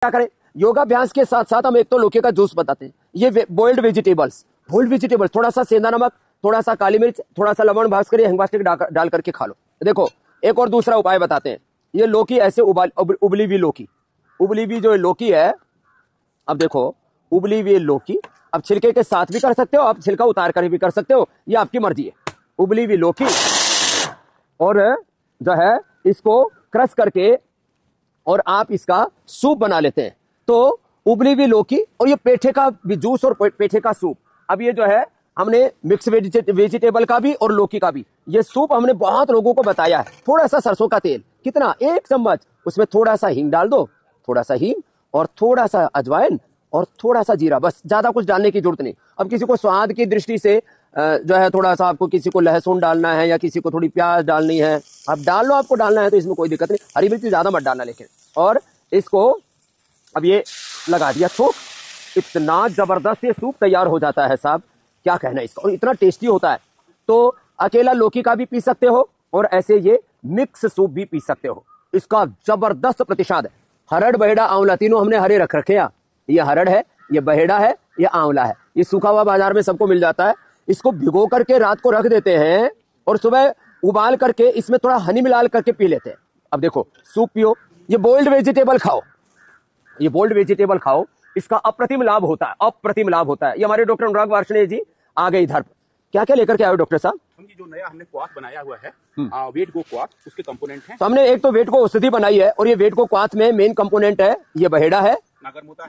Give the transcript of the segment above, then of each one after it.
क्या करें, योगाभ्यास के साथ साथ हम एक तो लौकी का जूस बताते हैं। ये बॉइल्ड वेजिटेबल्स, थोड़ा सा सेंधा नमक, थोड़ा सा काली मिर्च, थोड़ा सा लवण भास्कर करिए, हिंग डाल करके खा लो। देखो एक और दूसरा उपाय बताते हैं। ये लौकी ऐसे उबली हुई लौकी, उबली हुई जो लौकी है, अब देखो उबली हुई लौकी, अब छिलके के साथ भी कर सकते हो, आप छिलका उतार कर भी कर सकते हो, ये आपकी मर्जी है। उबली हुई लौकी और जो है इसको क्रश करके और आप इसका सूप बना लेते हैं। तो उबली हुई लौकी और ये पेठे का भी जूस और पेठे का सूप, अब ये जो है हमने मिक्स वेजिटेबल का भी और लौकी का भी ये सूप हमने बहुत लोगों को बताया है। थोड़ा सा सरसों का तेल, कितना, 1 चम्मच, उसमें थोड़ा सा हींग डाल दो, थोड़ा सा हींग और थोड़ा सा अजवाइन और थोड़ा सा जीरा, बस, ज्यादा कुछ डालने की जरूरत नहीं। अब किसी को स्वाद की दृष्टि से जो है थोड़ा सा आपको, किसी को लहसुन डालना है या किसी को थोड़ी प्याज डालनी है, आप डाल लो, आपको डालना है तो इसमें कोई दिक्कत नहीं, हरी मिर्ची ज्यादा मत डालना लेकिन। और इसको अब ये लगा दिया तो इतना जबरदस्त ये सूप तैयार हो जाता है साहब, क्या कहना है इसका, और इतना टेस्टी होता है। तो अकेला लौकी का भी पी सकते हो और ऐसे ये मिक्स सूप भी पी सकते हो। इसका जबरदस्त प्रतिशत है। हरड़, बहेड़ा, आंवला तीनों हमने हरे रख रखे हैं। ये हरड़ है, ये बहेड़ा है, ये आंवला है। ये सूखा हुआ बाजार में सबको मिल जाता है। इसको भिगो करके रात को रख देते हैं और सुबह उबाल करके इसमें थोड़ा हनी मिला करके पी लेते हैं। अब देखो सूप पियो, ये बॉइल्ड वेजिटेबल खाओ, ये बोल्ड वेजिटेबल खाओ, इसका अप्रतिम लाभ होता है, अप्रतिम लाभ होता है। ये हमारे डॉक्टर अनुराग वार्ष्णेय जी आ गए इधर। क्या क्या लेकर के आए हो डॉक्टर साहब? हम जो नया हमने क्वाथ बनाया हुआ है, वेट गो क्वाथ, उसके कंपोनेंट हैं। तो हमने एक तो वेट को औषधि बनाई है और ये वेट को क्वाथ में मेन कंपोनेंट है, ये बहेड़ा है,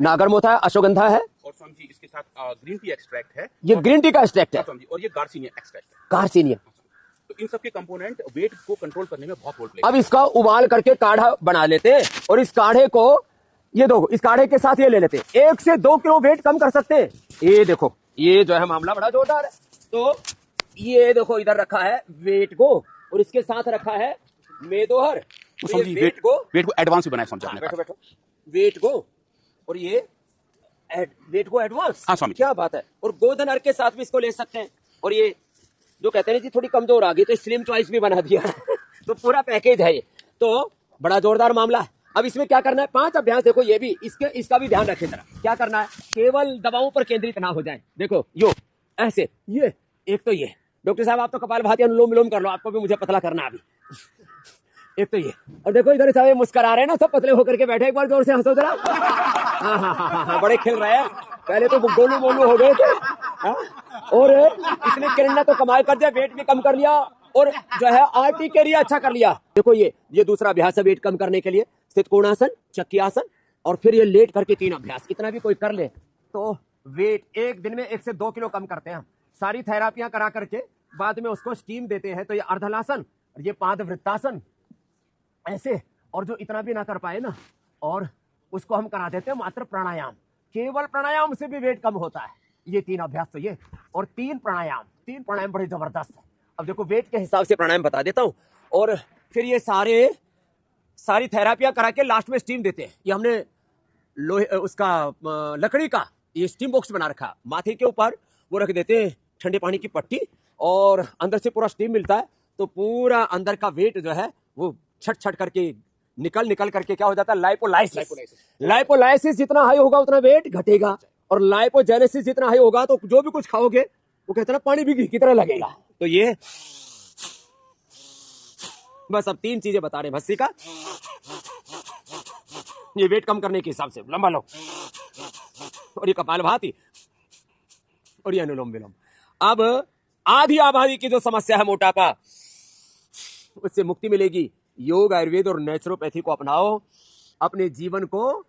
नागरमोथा है, अश्वगंधा है और समझी इसके साथ ग्रीन टी एक्सट्रैक्ट है, ये ग्रीन टी का एक्सट्रैक्ट है, और ये गार्सिनिया एक्सट्रैक्ट है, गार्सिनिया। तो इन सब के कंपोनेंट वेट को कंट्रोल करने में बहुत रोल प्ले। अब इसका उबाल करके काढ़ा बना लेते हैं और इस काढ़े को, ये देखो, इस काढ़े के साथ ये ले लेते हैं, 1 से 2 किलो वेट कम कर सकते हैं। ये देखो, ये जो है मामला बड़ा जोरदार है। तो ये देखो इधर रखा है वेट को और इसके साथ रखा है मेदोहर। तो ये वेट को एडवांस भी बनाया, समझा? बैठो बैठो, वेट को और ये वेट को एडवांस, हाँ स्वामी, क्या बात है। और गोधन अर्क के साथ भी इसको ले सकते हैं। और ये जो कहते हैं जी थोड़ी कमजोर आ गई तो स्लिम चॉइस भी बना दिया तो पूरा पैकेज है ये, तो बड़ा जोरदार मामला है। अब इसमें क्या करना है, 5 अभ्यास देखो, ये भी इसका भी ध्यान रखें जरा। क्या करना है, केवल दवाओं पर केंद्रित ना हो जाए। देखो यो ऐसे, ये एक तो ये, डॉक्टर साहब आप तो कपालभाति अनुलोम विलोम कर लो, आपको भी मुझे पतला करना है अभी। एक तो ये, और देखो इधर सारे मुस्कुरा रहे हैं ना, सब पतले होकर के बैठे, एक बार जोर से हंसो जरा। हाँ, बड़े खिल रहे हैं, पहले तो गोलू मोलू हो गए थे। और इसने किरण तो कमाल कर दिया, वेट भी कम कर लिया और जो है आरटी के लिए अच्छा कर लिया। देखो ये दूसरा अभ्यास है वेट कम करने के लिए, स्थित कोणासन, चक्की आसन, और फिर ये लेट करके 3 अभ्यास। इतना भी कोई कर ले तो वेट एक दिन में 1 से 2 किलो कम करते हैं हम। सारी थेरापियां करा करके बाद में उसको स्टीम देते हैं। तो ये अर्धलासन, ये पादवृत्तासन ऐसे, और जो इतना भी ना कर पाए ना, और उसको हम करा देते हैं मात्र प्राणायाम। केवल प्राणायाम से भी वेट कम होता है। ये 3 अभ्यास तो ये, और 3 प्राणायाम बड़े जबरदस्त है। अब देखो वेट के हिसाब से प्राणायाम बता देता हूं, और फिर ये सारी थेरापियां करा के लास्ट में स्टीम देते हैं। ये हमने लोहे उसका लकड़ी का ये स्टीम बॉक्स बना रखा, माथे के ऊपर वो रख देते हैं ठंडे पानी की पट्टी, और अंदर से पूरा स्टीम मिलता है। तो पूरा अंदर का वेट जो है वो छट करके निकल करके क्या हो जाता है, लाइपोलाइसिस जितना हाई होगा उतना वेट घटेगा, और लाइपोजेनेसिस जितना हाई होगा तो जो भी कुछ खाओगे वो कहते हैं पानी भी घी की तरह लगेगा। तो ये बस अब 3 चीजें बता रहे भस्सी का, ये वेट कम करने के हिसाब से लंबा लो, और ये कपालभाति, और ये अनुलोम विलोम। अब आधी आबादी की जो समस्या है मोटापा, उससे मुक्ति मिलेगी। योग, आयुर्वेद और नेचुरोपैथी को अपनाओ, अपने जीवन को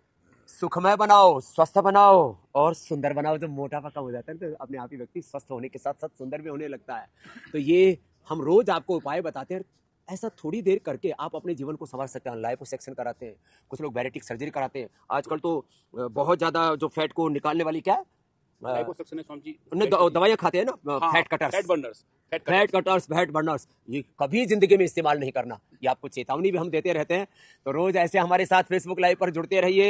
सुखमय बनाओ, स्वस्थ बनाओ और सुंदर बनाओ। जब मोटापा कम हो जाता है तो अपने आप ही व्यक्ति स्वस्थ होने के साथ साथ सुंदर भी होने लगता है। तो ये हम रोज आपको उपाय बताते हैं, ऐसा थोड़ी देर करके आप अपने जीवन को संवार सकते हैं। लाइपोसक्शन कराते हैं, कुछ लोग बैरेटिक सर्जरी कराते हैं। आजकल तो बहुत ज्यादा जो फैट को निकालने वाली क्या है, दवाइयां खाते हैं ना, फैट कटर्स, फैट बर्नर्स, ये कभी जिंदगी में इस्तेमाल नहीं करना। ये आपको चेतावनी भी हम देते रहते हैं। तो रोज ऐसे हमारे साथ फेसबुक लाइव पर जुड़ते रहिए।